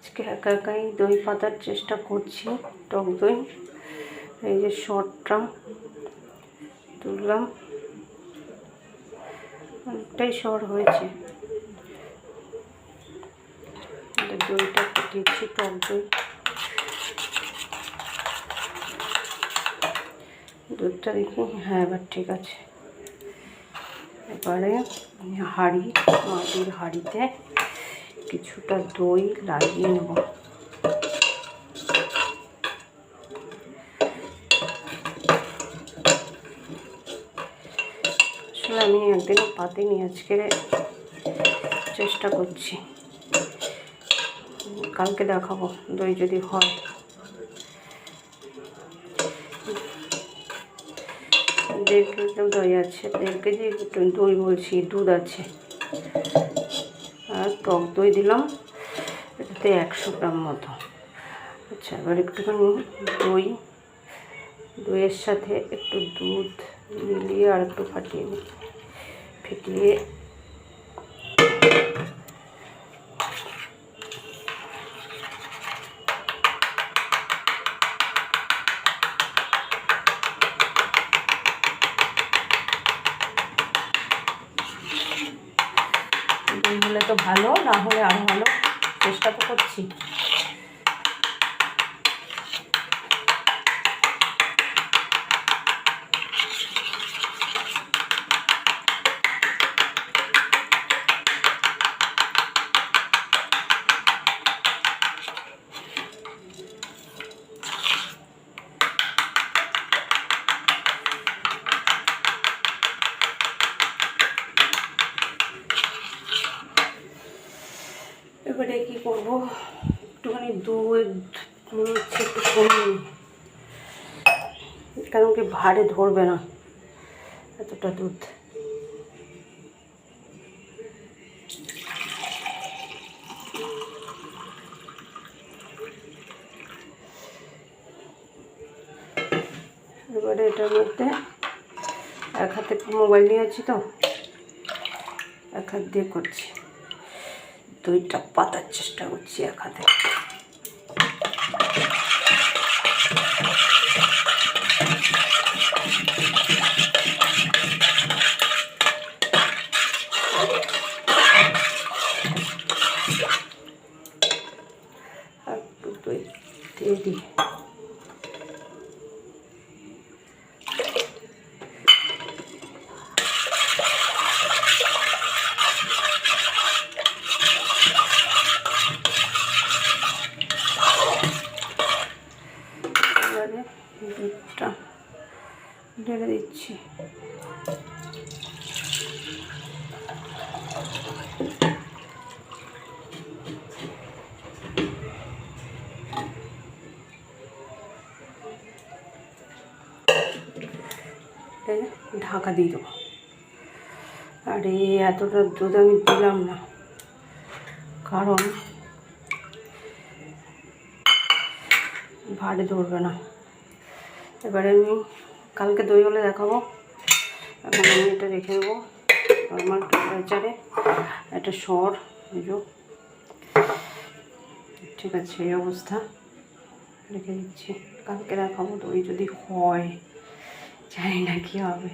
আজকে একা একাই দই পাতার চেষ্টা করছি, টক দই। এই যে শর্টটা তুললাম, অনেকটাই শর্ট হয়েছে। দইটা দিচ্ছি, টক দই। দুধটা দেখি, হ্যাঁ এবার ঠিক আছে। এবারে মাটির হাঁড়িতে কিছুটা দই লাগিয়ে নেব। আসলে আমি একদিনও পাতিনি, আজকে চেষ্টা করছি, কালকে দেখাবো দই যদি হয়। 1.5 কেজি দই আছে, 1.5 কেজি দই বলছি, দুধ আছে। আর টক দই দিলাম এটাতে 100 গ্রাম মতো। আচ্ছা, এবার একটুখানি দইয়ের সাথে একটু দুধ মিলিয়ে আর একটু ফেটিয়ে হলে তো ভালো, না হলে আরও ভালো, চেষ্টা তো করছি। এবারে কী করবো, একটুখানি দুধ একটু কমিয়ে, কারণ কি ভারে ধরবে না এতটা দুধ। এবারে এটার মধ্যে এক হাতে মোবাইল নিয়ে আছি তো, এক হাত দিয়ে করছি, দইটা পাতার চেষ্টা করছি এক হাতে। আর দই দিয়ে দিই। দুধটা ঢেলে দিচ্ছি। ঢাকা দিয়ে দেবো। আর এতটা দুধ আমি দিলাম না, কারণ ভারে ধরবে না। এবারে আমি কালকে দই হলে দেখাবো। এখন আমি এটা রেখে দেবো নর্মাল টেম্পারেচারে। একটা সর ঠিক আছে, এই অবস্থা রেখে দিচ্ছি। কালকে দেখাবো দই যদি হয়, জানি না কী হবে।